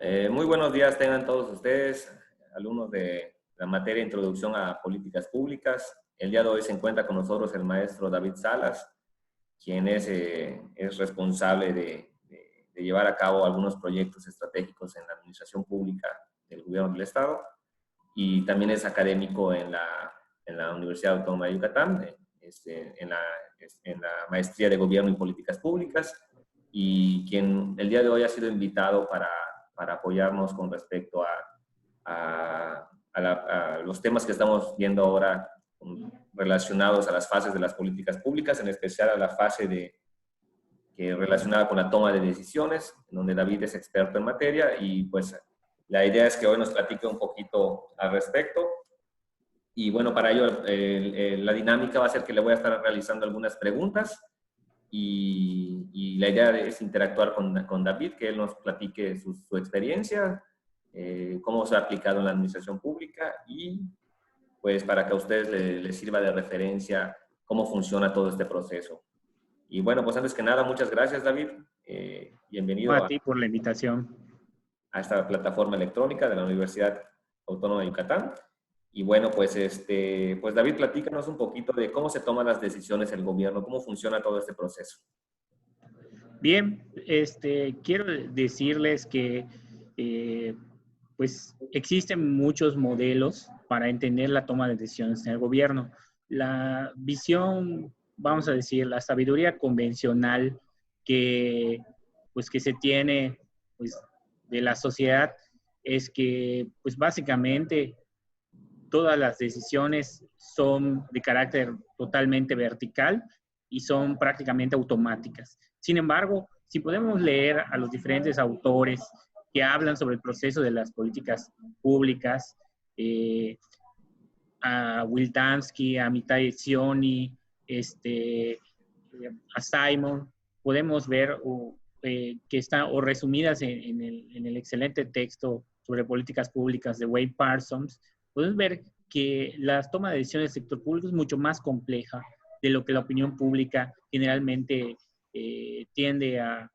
Muy buenos días tengan todos ustedes, alumnos de la materia Introducción a Políticas Públicas. El día de hoy se encuentra con nosotros el maestro David Salas, quien es responsable de llevar a cabo algunos proyectos estratégicos en la administración pública del gobierno del Estado, y también es académico en la Universidad Autónoma de Yucatán, en la maestría de Gobierno y Políticas Públicas, y quien el día de hoy ha sido invitado para apoyarnos con respecto a los temas que estamos viendo ahora relacionados a las fases de las políticas públicas, en especial a la fase relacionada con la toma de decisiones, en donde David es experto en materia, y pues la idea es que hoy nos platique un poquito al respecto. Y bueno, para ello la dinámica va a ser que le voy a estar realizando algunas preguntas, y la idea es interactuar con David, que él nos platique su experiencia, cómo se ha aplicado en la administración pública, y pues para que a ustedes les sirva de referencia cómo funciona todo este proceso. Y bueno, pues antes que nada, muchas gracias, David. No, Bienvenido a ti por la invitación. a esta plataforma electrónica de la Universidad Autónoma de Yucatán. Y bueno, pues David, platícanos un poquito de cómo se toman las decisiones en el gobierno, cómo funciona todo este proceso. Bien, quiero decirles que pues existen muchos modelos para entender la toma de decisiones en el gobierno. La visión, vamos a decir, la sabiduría convencional que, pues, que se tiene, pues, de la sociedad es que, pues, básicamente todas las decisiones son de carácter totalmente vertical y son prácticamente automáticas. Sin embargo, si podemos leer a los diferentes autores que hablan sobre el proceso de las políticas públicas, a Wiltansky, a Amitai Etzioni, a Simon, podemos ver que están o resumidas en el excelente texto sobre políticas públicas de Wade Parsons, podemos ver que la toma de decisiones del sector público es mucho más compleja de lo que la opinión pública generalmente tiende a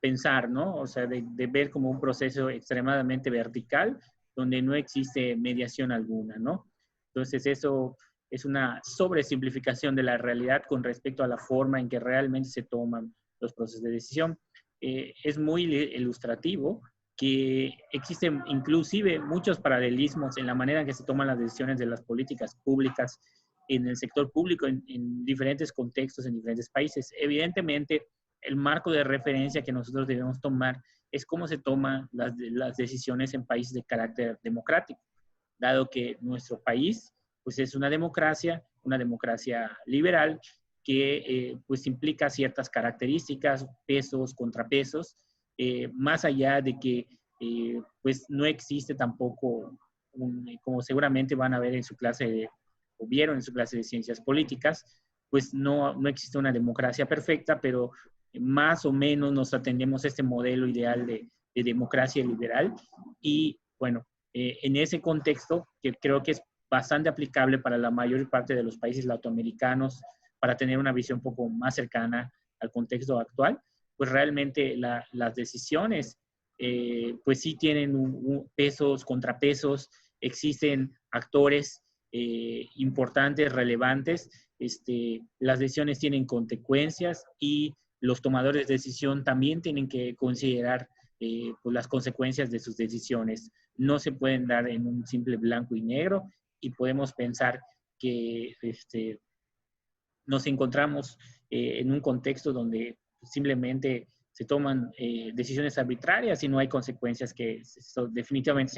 pensar, ¿no? O sea, de ver como un proceso extremadamente vertical donde no existe mediación alguna, ¿no? Entonces eso es una sobresimplificación de la realidad con respecto a la forma en que realmente se toman los procesos de decisión. Es muy ilustrativo que existen inclusive muchos paralelismos en la manera en que se toman las decisiones de las políticas públicas en el sector público en diferentes contextos, en diferentes países. Evidentemente, el marco de referencia que nosotros debemos tomar es cómo se toman las decisiones en países de carácter democrático, dado que nuestro país pues es una democracia liberal que pues implica ciertas características, pesos, contrapesos, más allá de que pues no existe tampoco, como seguramente van a ver en su clase o vieron en su clase de ciencias políticas, pues no existe una democracia perfecta, pero más o menos nos atendemos a este modelo ideal de democracia liberal. Y bueno, en ese contexto, que creo que es bastante aplicable para la mayor parte de los países latinoamericanos, para tener una visión un poco más cercana al contexto actual, pues realmente las decisiones, pues sí tienen pesos, contrapesos, existen actores importantes, relevantes, las decisiones tienen consecuencias y los tomadores de decisión también tienen que considerar pues las consecuencias de sus decisiones. No se pueden dar en un simple blanco y negro, y podemos pensar que nos encontramos en un contexto donde simplemente se toman decisiones arbitrarias y no hay consecuencias, que eso definitivamente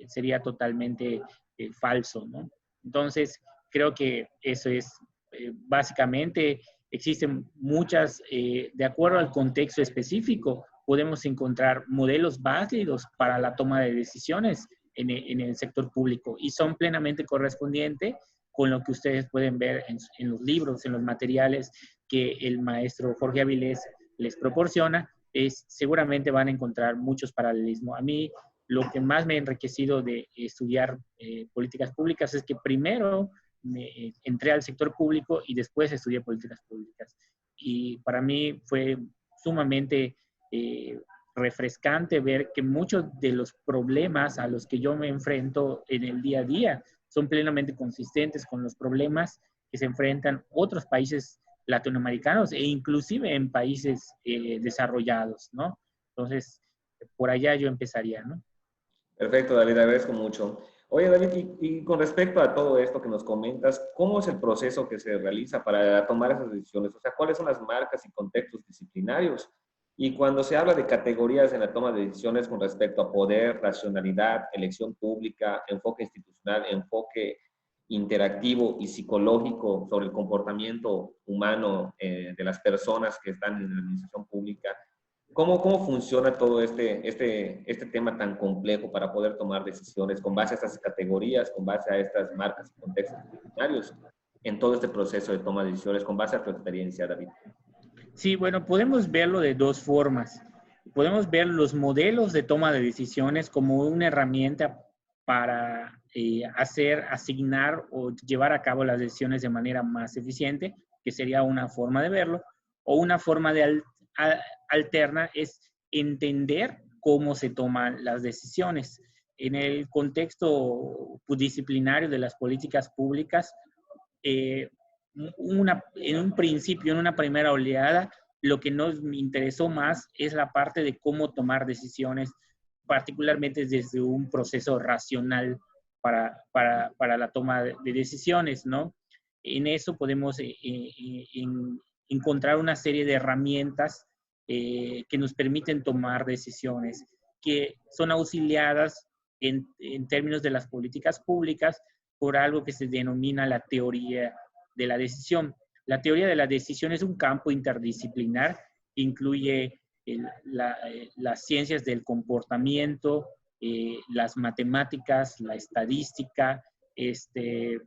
sería totalmente falso, ¿no? Entonces, creo que eso es básicamente, existen muchas, de acuerdo al contexto específico, podemos encontrar modelos válidos para la toma de decisiones en el sector público y son plenamente correspondientes con lo que ustedes pueden ver en los libros, en los materiales que el maestro Jorge Avilés les proporciona. Seguramente van a encontrar muchos paralelismos. A mí lo que más me ha enriquecido de estudiar políticas públicas es que primero entré al sector público y después estudié políticas públicas. Y para mí fue sumamente refrescante ver que muchos de los problemas a los que yo me enfrento en el día a día son plenamente consistentes con los problemas que se enfrentan otros países latinoamericanos e inclusive en países desarrollados, ¿no? Entonces, por allá yo empezaría, ¿no? Perfecto, David, agradezco mucho. Oye, David, y con respecto a todo esto que nos comentas, ¿cómo es el proceso que se realiza para tomar esas decisiones? O sea, ¿cuáles son las marcas y contextos disciplinarios? Y cuando se habla de categorías en la toma de decisiones con respecto a poder, racionalidad, elección pública, enfoque institucional, enfoque interactivo y psicológico sobre el comportamiento humano de las personas que están en la administración pública, ¿cómo funciona todo este tema tan complejo para poder tomar decisiones con base a estas categorías, con base a estas marcas y contextos disciplinarios en todo este proceso de toma de decisiones, con base a tu experiencia, David? Sí, bueno, podemos verlo de dos formas. Podemos ver los modelos de toma de decisiones como una herramienta para asignar o llevar a cabo las decisiones de manera más eficiente, que sería una forma de verlo, o una forma alterna es entender cómo se toman las decisiones. En el contexto disciplinario de las políticas públicas, eh, en un principio, en una primera oleada, lo que nos interesó más es la parte de cómo tomar decisiones, particularmente desde un proceso racional para la toma de decisiones, ¿no? En eso podemos encontrar una serie de herramientas que nos permiten tomar decisiones, que son auxiliadas en términos de las políticas públicas por algo que se denomina la teoría de la decisión. La teoría de la decisión es un campo interdisciplinar que incluye las ciencias del comportamiento, las matemáticas, la estadística, eh,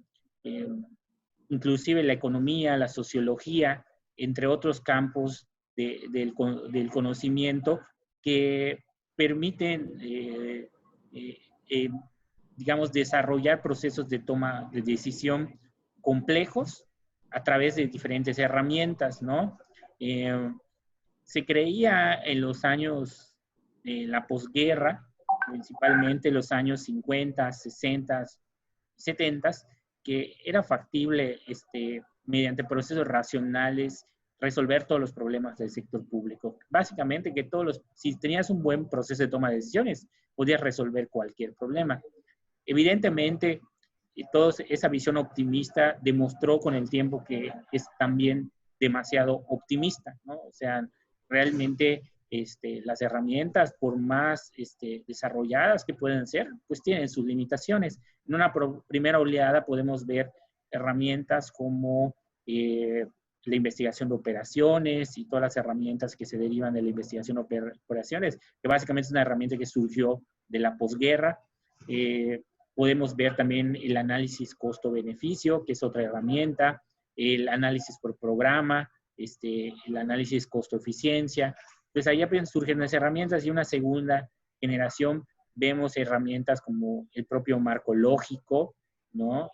inclusive la economía, la sociología, entre otros campos del conocimiento que permiten, eh, eh, digamos, desarrollar procesos de toma de decisión complejos a través de diferentes herramientas, ¿no? Eh, Se creía en los años de la posguerra, principalmente los años 50, 60, 70, que era factible mediante procesos racionales resolver todos los problemas del sector público. Básicamente que si tenías un buen proceso de toma de decisiones, podías resolver cualquier problema. Evidentemente, toda esa visión optimista demostró con el tiempo que es también demasiado optimista, ¿no? O sea, realmente las herramientas, por más desarrolladas que pueden ser, pues tienen sus limitaciones. En una primera oleada podemos ver herramientas como la investigación de operaciones y todas las herramientas que se derivan de la investigación de operaciones, que básicamente es una herramienta que surgió de la posguerra. Podemos ver también el análisis costo-beneficio, que es otra herramienta, el análisis por programa, el análisis costo-eficiencia. Pues ahí apenas surgen las herramientas y una segunda generación vemos herramientas como el propio marco lógico, ¿no?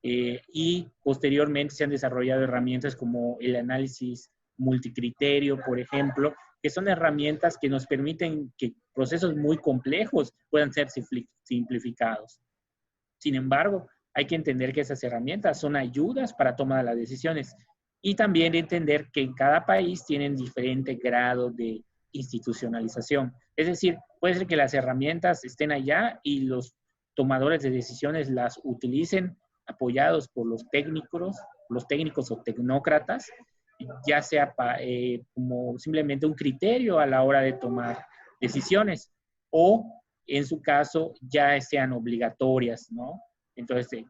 Y posteriormente se han desarrollado herramientas como el análisis multicriterio, por ejemplo, que son herramientas que nos permiten que procesos muy complejos puedan ser simplificados. Sin embargo, hay que entender que esas herramientas son ayudas para tomar las decisiones y también entender que en cada país tienen diferente grado de institucionalización. Es decir, puede ser que las herramientas estén allá y los tomadores de decisiones las utilicen apoyados por los técnicos o tecnócratas, ya sea como simplemente un criterio a la hora de tomar decisiones o en su caso ya sean obligatorias, ¿no? Entonces,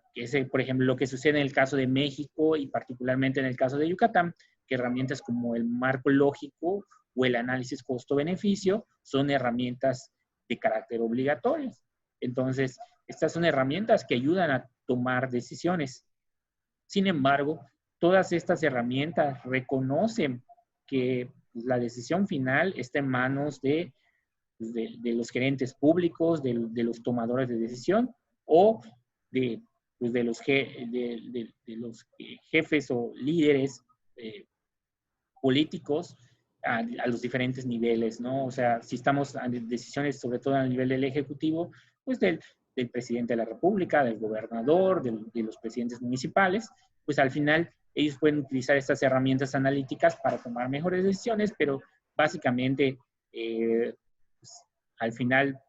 por ejemplo, lo que sucede en el caso de México y particularmente en el caso de Yucatán, que herramientas como el marco lógico o el análisis costo-beneficio son herramientas de carácter obligatorio. Entonces, estas son herramientas que ayudan a tomar decisiones. Sin embargo, todas estas herramientas reconocen que la decisión final está en manos de los gerentes públicos, de los tomadores de decisión o de los jefes o líderes políticos a los diferentes niveles, ¿no? O sea, si estamos en decisiones, sobre todo a nivel del Ejecutivo, pues del presidente de la República, del gobernador, de los presidentes municipales, pues al final ellos pueden utilizar estas herramientas analíticas para tomar mejores decisiones, pero básicamente, pues, al final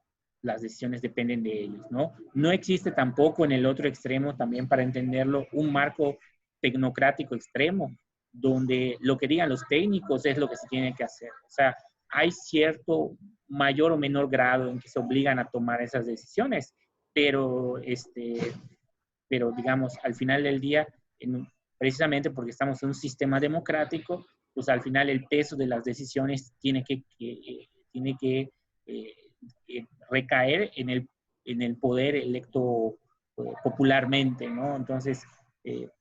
las decisiones dependen de ellos, ¿no? No existe tampoco en el otro extremo, también para entenderlo, un marco tecnocrático extremo, donde lo que digan los técnicos es lo que se tiene que hacer. O sea, hay cierto mayor o menor grado en que se obligan a tomar esas decisiones, pero, pero digamos, al final del día, precisamente porque estamos en un sistema democrático, pues al final el peso de las decisiones tiene que recaer en el poder electo popularmente, ¿no? Entonces,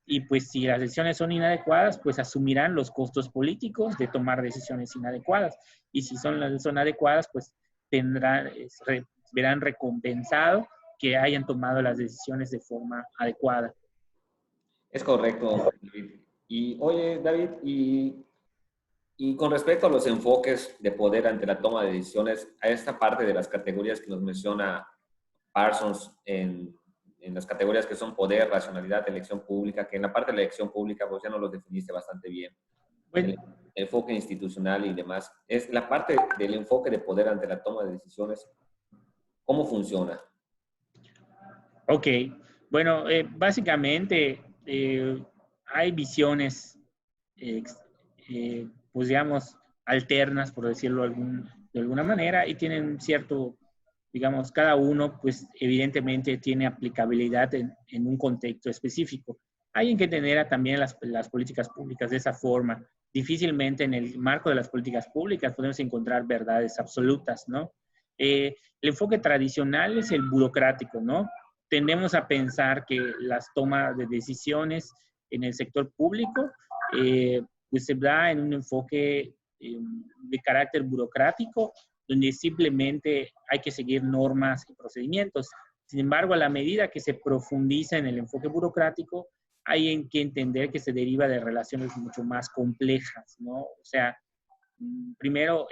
y pues si las decisiones son inadecuadas, pues asumirán los costos políticos de tomar decisiones inadecuadas. Y si son adecuadas, pues verán recompensado que hayan tomado las decisiones de forma adecuada. Es correcto, David. Y oye, David, y con respecto a los enfoques de poder ante la toma de decisiones, a esta parte de las categorías que nos menciona Parsons en las categorías que son poder, racionalidad, elección pública, que en la parte de la elección pública pues ya no los definiste bastante bien. Bueno, El enfoque institucional y demás. Es la parte del enfoque de poder ante la toma de decisiones. ¿Cómo funciona? Ok, bueno, básicamente hay visiones, pues digamos, alternas, por decirlo de alguna manera, y tienen cierto, digamos, cada uno, pues evidentemente tiene aplicabilidad en un contexto específico. Hay que entender también las políticas públicas de esa forma. Difícilmente en el marco de las políticas públicas podemos encontrar verdades absolutas, ¿no? El enfoque tradicional es el burocrático, ¿no? Tendemos a pensar que las tomas de decisiones en el sector público pues se da en un enfoque de carácter burocrático, donde simplemente hay que seguir normas y procedimientos. Sin embargo, a la medida que se profundiza en el enfoque burocrático, hay que entender que se deriva de relaciones mucho más complejas, ¿no? O sea, primero,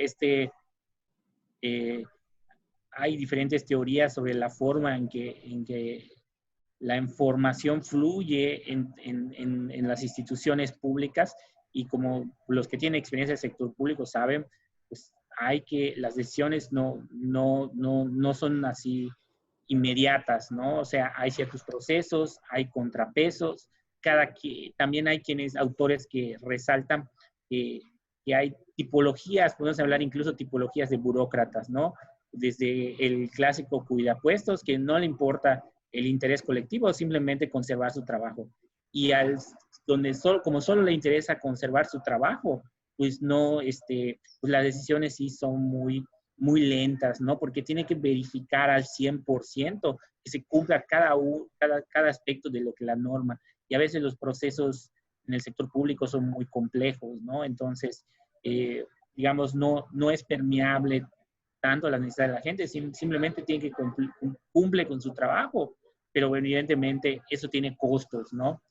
hay diferentes teorías sobre la forma en que la información fluye en las instituciones públicas, y como los que tienen experiencia del sector público saben, pues las decisiones no son así inmediatas, ¿no? O sea, hay ciertos procesos, hay contrapesos, también hay autores que resaltan que hay tipologías, podemos hablar incluso tipologías de burócratas, ¿no? Desde el clásico cuidapuestos, que no le importa el interés colectivo, simplemente conservar su trabajo. Y como solo le interesa conservar su trabajo, pues no, pues las decisiones sí son muy lentas, ¿no? Porque tiene que verificar al 100% que se cumpla cada aspecto de lo que la norma. Y a veces los procesos en el sector público son muy complejos, ¿no? Entonces, digamos, no es permeable tanto a las necesidades de la gente, simplemente tiene que cumple con su trabajo, pero evidentemente eso tiene costos, ¿no?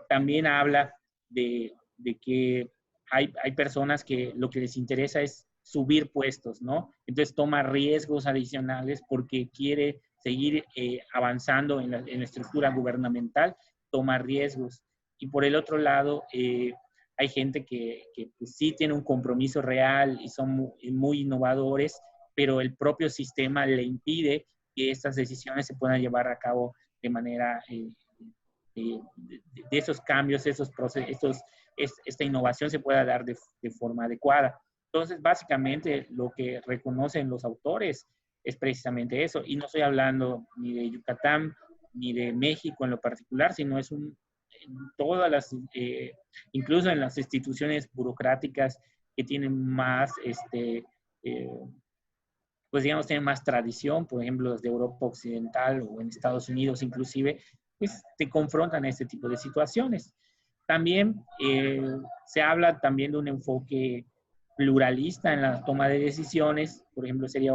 También habla de que hay personas que lo que les interesa es subir puestos, ¿no? Entonces toma riesgos adicionales porque quiere seguir avanzando en la estructura gubernamental, toma riesgos. Y por el otro lado, hay gente que pues, sí tiene un compromiso real y son muy innovadores, pero el propio sistema le impide que estas decisiones se puedan llevar a cabo de manera, de esos cambios, esos procesos, esta innovación se pueda dar de forma adecuada. Entonces, básicamente, lo que reconocen los autores es precisamente eso. Y no estoy hablando ni de Yucatán ni de México en lo particular, sino es en todas las, incluso en las instituciones burocráticas que tienen más, pues digamos, tienen más tradición, por ejemplo, las de Europa Occidental o en Estados Unidos inclusive, pues te confrontan a este tipo de situaciones. También se habla también de un enfoque pluralista en la toma de decisiones. Por ejemplo, sería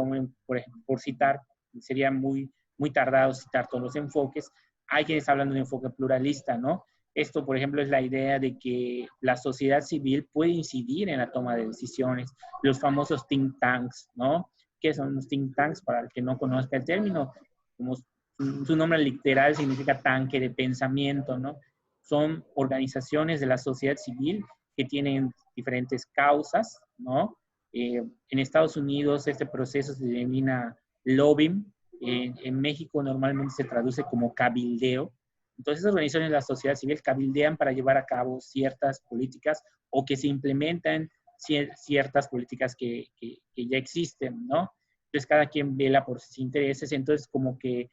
por citar, sería muy tardado citar todos los enfoques. Hay quienes hablan de un enfoque pluralista, ¿no? Esto, por ejemplo, es la idea de que la sociedad civil puede incidir en la toma de decisiones, los famosos think tanks, ¿no? ¿Qué son los think tanks? Para el que no conozca el término, como su nombre literal significa tanque de pensamiento, ¿no? Son organizaciones de la sociedad civil que tienen diferentes causas, ¿no? En Estados Unidos este proceso se denomina lobbying, en México normalmente se traduce como cabildeo. Entonces, esas organizaciones de la sociedad civil cabildean para llevar a cabo ciertas políticas o que se implementan ciertas políticas que ya existen, ¿no? Entonces, cada quien vela por sus intereses. Entonces, como que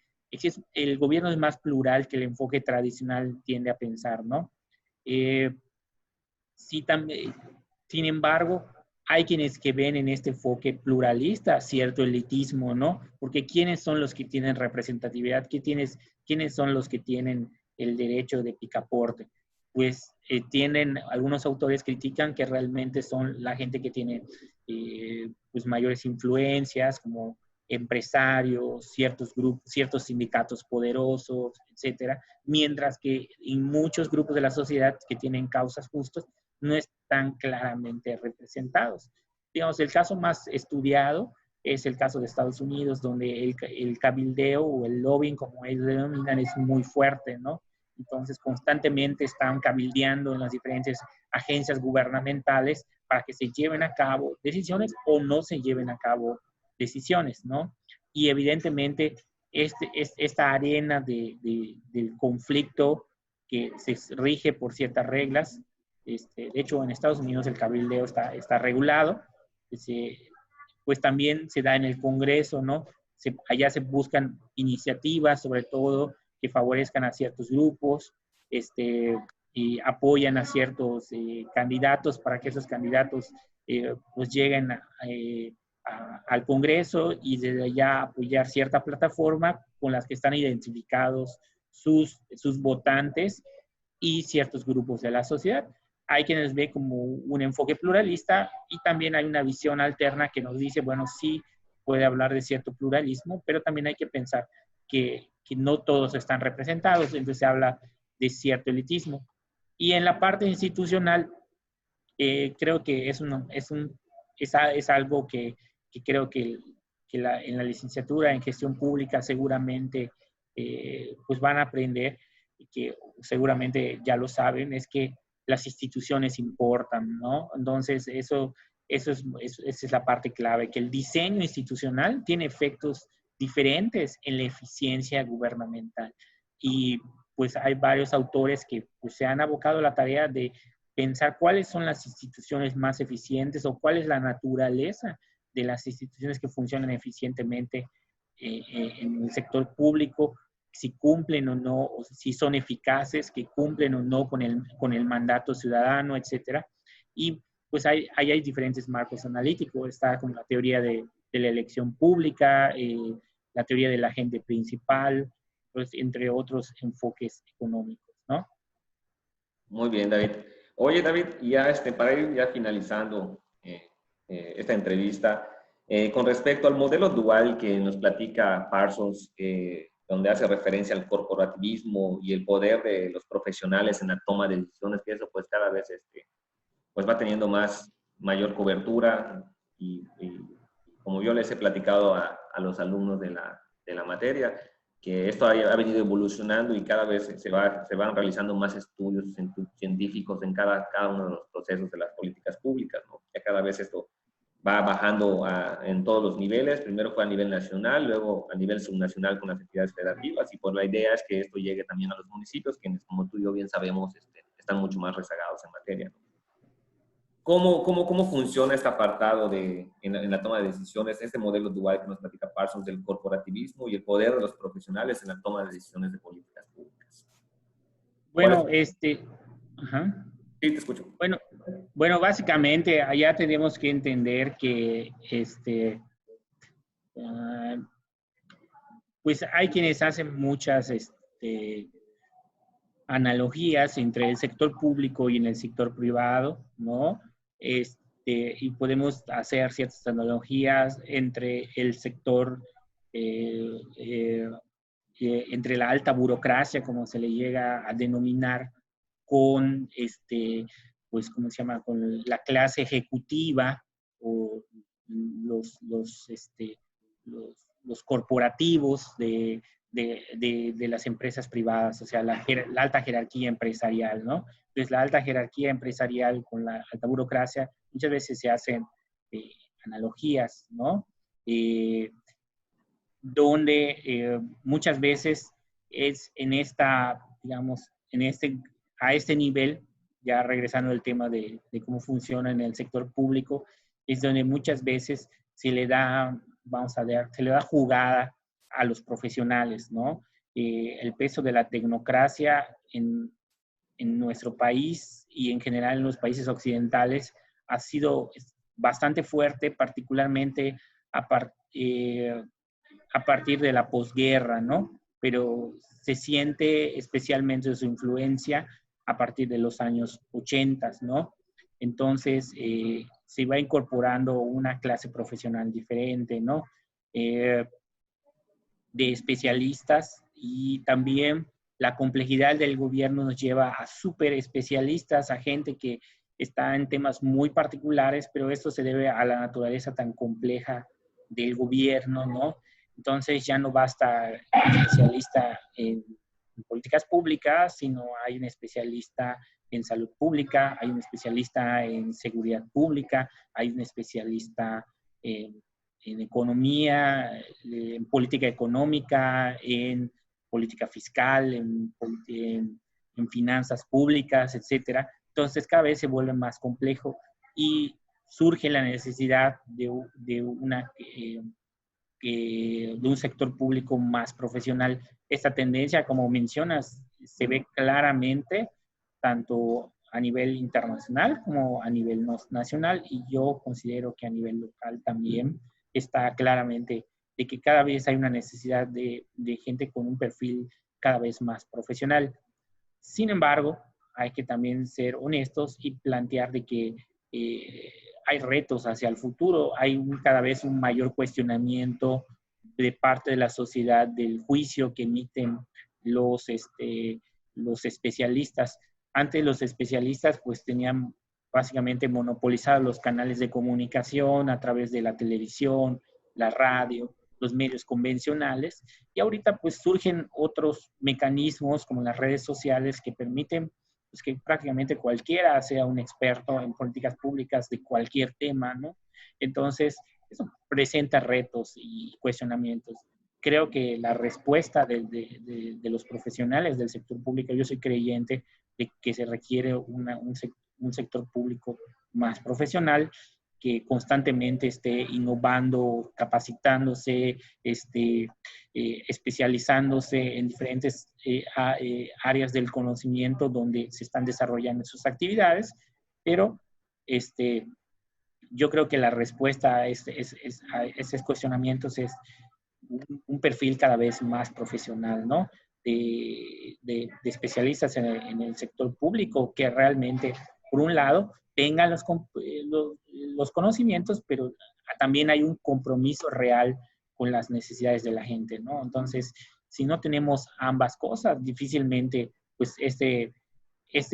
el gobierno es más plural que el enfoque tradicional tiende a pensar, ¿no? Sí, también, sin embargo, hay quienes que ven en este enfoque pluralista cierto elitismo, ¿no? Porque ¿quiénes son los que tienen representatividad? ¿Quiénes son los que tienen el derecho de picaporte? Pues tienen, algunos autores critican que realmente son la gente que tiene pues mayores influencias, como empresarios, ciertos grupos, ciertos sindicatos poderosos, etcétera, mientras que en muchos grupos de la sociedad que tienen causas justas no están claramente representados. Digamos, el caso más estudiado es el caso de Estados Unidos, donde el cabildeo o el lobbying, como ellos denominan, es muy fuerte, ¿no? Entonces, constantemente están cabildeando en las diferentes agencias gubernamentales para que se lleven a cabo decisiones o no se lleven a cabo decisiones, ¿no? Y evidentemente, esta arena del conflicto que se rige por ciertas reglas. De hecho, en Estados Unidos el cabildeo está regulado. Pues también se da en el Congreso, ¿no? Allá se buscan iniciativas, sobre todo, que favorezcan a ciertos grupos, y apoyan a ciertos candidatos para que esos candidatos pues lleguen al Congreso y desde allá apoyar cierta plataforma con las que están identificados sus votantes y ciertos grupos de la sociedad. Hay quienes ven como un enfoque pluralista y también hay una visión alterna que nos dice, bueno, sí puede hablar de cierto pluralismo, pero también hay que pensar que no todos están representados, entonces se habla de cierto elitismo. Y en la parte institucional, creo que es algo que creo que en la licenciatura en gestión pública seguramente pues van a aprender, y que seguramente ya lo saben, es que las instituciones importan, ¿no? Entonces, esa es la parte clave, que el diseño institucional tiene efectos diferentes en la eficiencia gubernamental. Y pues hay varios autores que pues, se han abocado a la tarea de pensar cuáles son las instituciones más eficientes o cuál es la naturaleza de las instituciones que funcionan eficientemente en el sector público, si cumplen o no, o si son eficaces, que cumplen o no con el mandato ciudadano, etcétera. Y pues ahí hay diferentes marcos analíticos. Está como la teoría de la elección pública, la teoría del agente principal, pues, entre otros enfoques económicos, ¿no? Muy bien, David. Oye, David, ya para ir ya finalizando esta entrevista, con respecto al modelo dual que nos platica Parsons, donde hace referencia al corporativismo y el poder de los profesionales en la toma de decisiones, que eso pues cada vez pues va teniendo mayor cobertura y como yo les he platicado a los alumnos de la materia, que esto ha venido evolucionando y cada vez se van realizando más estudios científicos en cada uno de los procesos de las políticas públicas, ¿no? Ya cada vez esto va bajando en todos los niveles. Primero fue a nivel nacional, luego a nivel subnacional con las entidades federativas, y pues la idea es que esto llegue también a los municipios, quienes, como tú y yo bien sabemos, están mucho más rezagados en materia, ¿no? ¿Cómo funciona este apartado en la toma de decisiones, este modelo dual que nos platica Parsons del corporativismo y el poder de los profesionales en la toma de decisiones de políticas públicas? Bueno, ajá. Sí, te escucho. Bueno, básicamente allá tenemos que entender que pues hay quienes hacen muchas analogías entre el sector público y en el sector privado, ¿no? Y podemos hacer ciertas analogías entre el sector, entre la alta burocracia, como se le llega a denominar, con, pues, ¿cómo se llama? Con la clase ejecutiva o los corporativos de las empresas privadas, o sea, la alta jerarquía empresarial, ¿no? Entonces, la alta jerarquía empresarial con la alta burocracia, muchas veces se hacen analogías, ¿no? Donde muchas veces es en esta, digamos, a este nivel, ya regresando al tema de cómo funciona en el sector público, es donde muchas veces se le da, se le da jugada a los profesionales, ¿no? El peso de la tecnocracia en nuestro país y en general en los países occidentales ha sido bastante fuerte, particularmente a partir de la posguerra, ¿no? Pero se siente especialmente su influencia a partir de los años 80, ¿no? Entonces, se va incorporando una clase profesional diferente, ¿no? De especialistas, y también la complejidad del gobierno nos lleva a súper especialistas, a gente que está en temas muy particulares, pero esto se debe a la naturaleza tan compleja del gobierno, ¿no? Entonces ya no basta un especialista en políticas públicas, sino hay un especialista en salud pública, hay un especialista en seguridad pública, hay un especialista en economía, en política económica, en política fiscal, en finanzas públicas, etcétera. Entonces cada vez se vuelve más complejo y surge la necesidad de un sector público más profesional. Esta tendencia, como mencionas, se ve claramente tanto a nivel internacional como a nivel nacional, y yo considero que a nivel local también está claramente de que cada vez hay una necesidad de gente con un perfil cada vez más profesional. Sin embargo, hay que también ser honestos y plantear de que hay retos hacia el futuro, hay cada vez un mayor cuestionamiento de parte de la sociedad del juicio que emiten los especialistas. Antes los especialistas pues tenían básicamente monopolizados los canales de comunicación a través de la televisión, la radio, los medios convencionales, y ahorita pues surgen otros mecanismos como las redes sociales que permiten pues, que prácticamente cualquiera sea un experto en políticas públicas de cualquier tema, ¿no? Entonces, eso presenta retos y cuestionamientos. Creo que la respuesta de los profesionales del sector público, yo soy creyente de que se requiere un sector público más profesional, que constantemente esté innovando, capacitándose, especializándose en diferentes áreas del conocimiento donde se están desarrollando sus actividades, pero yo creo que la respuesta a esos cuestionamientos es un perfil cada vez más profesional, ¿no? De especialistas en el sector público que realmente, por un lado, tengan los conocimientos, pero también hay un compromiso real con las necesidades de la gente, ¿no? Entonces, si no tenemos ambas cosas, difícilmente, pues, este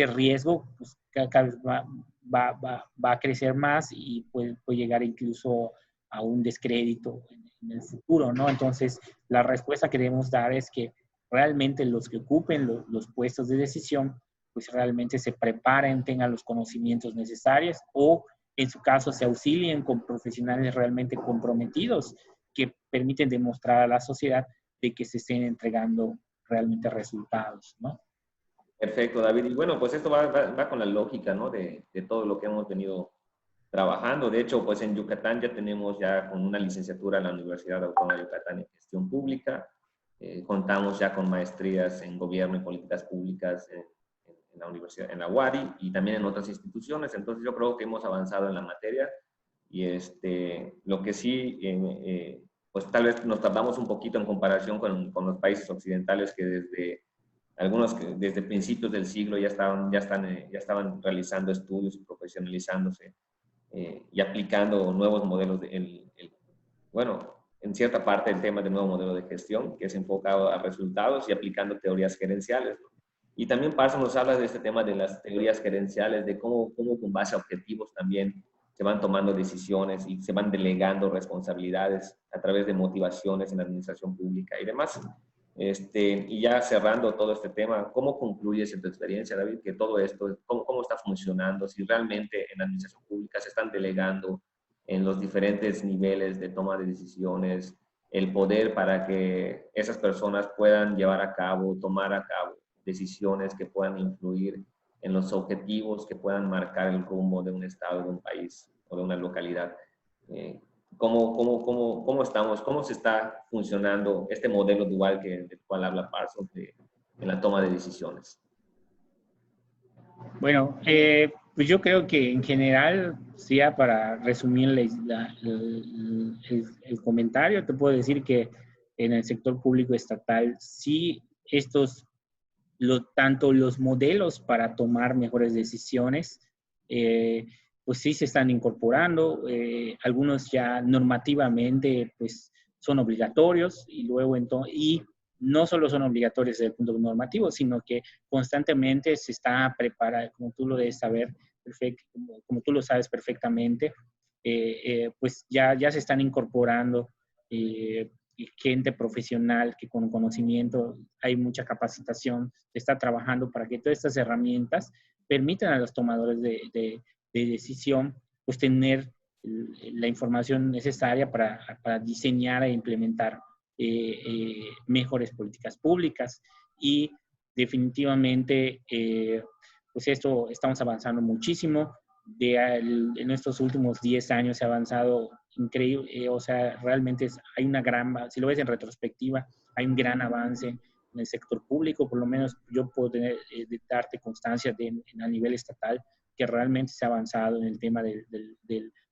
riesgo pues, cada vez va a crecer más y puede llegar incluso a un descrédito en el futuro, ¿no? Entonces, la respuesta que debemos dar es que realmente los que ocupen los puestos de decisión, pues realmente se preparen, tengan los conocimientos necesarios o, en su caso, se auxilien con profesionales realmente comprometidos que permiten demostrar a la sociedad de que se estén entregando realmente resultados, ¿no? Perfecto, David. Y bueno, pues esto va con la lógica, ¿no? De todo lo que hemos venido trabajando. De hecho, pues en Yucatán ya tenemos ya con una licenciatura en la Universidad Autónoma de Yucatán en Gestión Pública. Contamos ya con maestrías en Gobierno y Políticas Públicas en la universidad, en la UADY y también en otras instituciones. Entonces yo creo que hemos avanzado en la materia y lo que sí, pues tal vez nos tardamos un poquito en comparación con los países occidentales que algunos que desde principios del siglo ya estaban realizando estudios y profesionalizándose y aplicando nuevos modelos, bueno, en cierta parte el tema del nuevo modelo de gestión, que es enfocado a resultados y aplicando teorías gerenciales, ¿no? Y también Parsons nos habla de este tema de las teorías gerenciales, de cómo con base a objetivos también se van tomando decisiones y se van delegando responsabilidades a través de motivaciones en la administración pública y demás. Y ya cerrando todo este tema, ¿cómo concluyes en tu experiencia, David, que todo esto, cómo está funcionando? Si realmente en la administración pública se están delegando en los diferentes niveles de toma de decisiones el poder para que esas personas puedan llevar a cabo, tomar a cabo decisiones que puedan influir en los objetivos que puedan marcar el rumbo de un estado, de un país o de una localidad. ¿Cómo estamos? ¿Cómo se está funcionando este modelo dual del cual habla Parsons en la toma de decisiones? Bueno, pues yo creo que en general, sí, para resumir el comentario, te puedo decir que en el sector público estatal, sí, tanto los modelos para tomar mejores decisiones, pues sí se están incorporando. Algunos ya normativamente, pues son obligatorios y luego y no solo son obligatorios desde el punto normativo, sino que constantemente se está preparando, como tú lo debes saber, como tú lo sabes perfectamente, pues ya se están incorporando gente profesional que con conocimiento, hay mucha capacitación, está trabajando para que todas estas herramientas permitan a los tomadores de decisión pues tener la información necesaria para diseñar e implementar mejores políticas públicas. Y definitivamente pues esto estamos avanzando muchísimo. En estos últimos 10 años se ha avanzado increíble, o sea, realmente hay una si lo ves en retrospectiva, hay un gran avance en el sector público. Por lo menos yo puedo darte constancia a nivel estatal que realmente se ha avanzado en el tema de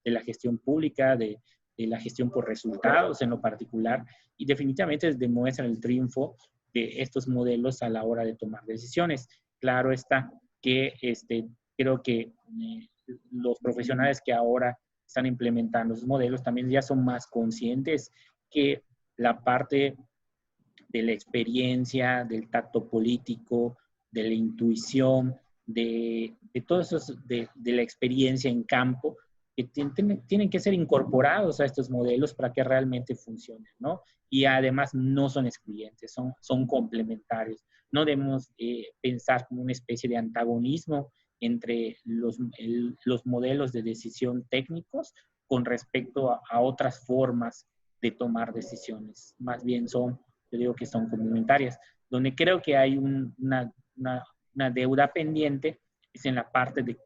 la gestión pública, de la gestión por resultados en lo particular, y definitivamente demuestra el triunfo de estos modelos a la hora de tomar decisiones. Claro está que creo que los profesionales que ahora están implementando esos modelos también ya son más conscientes que la parte de la experiencia, del tacto político, de la intuición, de todo eso, de la experiencia en campo, que tienen que ser incorporados a estos modelos para que realmente funcionen, ¿no? Y además no son excluyentes, son complementarios. No debemos pensar como una especie de antagonismo entre los modelos de decisión técnicos con respecto a otras formas de tomar decisiones. Más bien yo digo que son complementarias. Donde creo que hay una deuda pendiente es en la parte de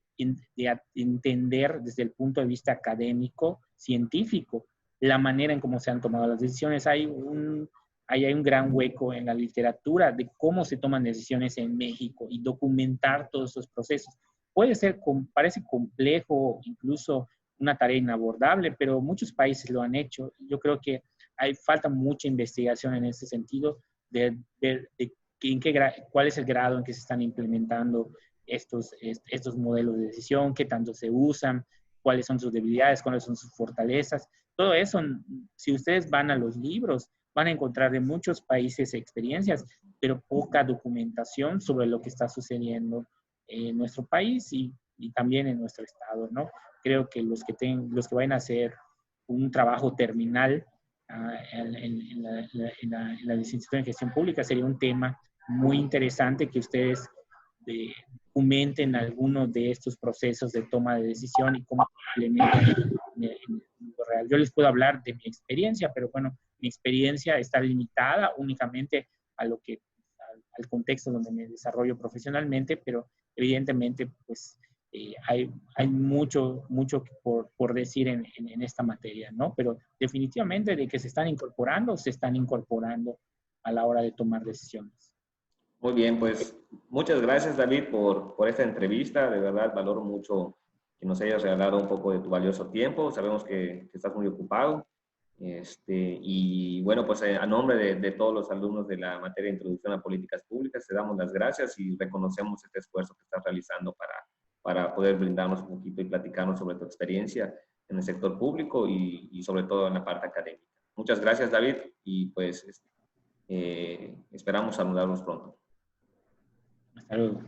entender desde el punto de vista académico, científico, la manera en cómo se han tomado las decisiones. Hay un gran hueco en la literatura de cómo se toman decisiones en México y documentar todos esos procesos. Parece complejo, incluso una tarea inabordable, pero muchos países lo han hecho. Yo creo que falta mucha investigación en ese sentido de cuál es el grado en que se están implementando estos modelos de decisión, qué tanto se usan, cuáles son sus debilidades, cuáles son sus fortalezas. Todo eso, si ustedes van a los libros, van a encontrar de muchos países experiencias, pero poca documentación sobre lo que está sucediendo en nuestro país y también en nuestro estado, ¿no? Creo que los que vayan a hacer un trabajo terminal en la licenciatura en gestión pública sería un tema muy interesante que ustedes documenten algunos de estos procesos de toma de decisión y cómo se implementan en el mundo real. Yo les puedo hablar de mi experiencia, pero bueno, mi experiencia está limitada únicamente al contexto donde me desarrollo profesionalmente, pero evidentemente pues hay mucho por decir en esta materia, ¿no? Pero definitivamente de que se están incorporando a la hora de tomar decisiones. Muy bien, pues muchas gracias, David, por esta entrevista. De verdad, valoro mucho que nos hayas regalado un poco de tu valioso tiempo. Sabemos que estás muy ocupado. Y bueno, pues a nombre de todos los alumnos de la materia de Introducción a Políticas Públicas, te damos las gracias y reconocemos este esfuerzo que estás realizando para poder brindarnos un poquito y platicarnos sobre tu experiencia en el sector público y sobre todo en la parte académica. Muchas gracias, David, y pues esperamos saludarnos pronto. Hasta luego.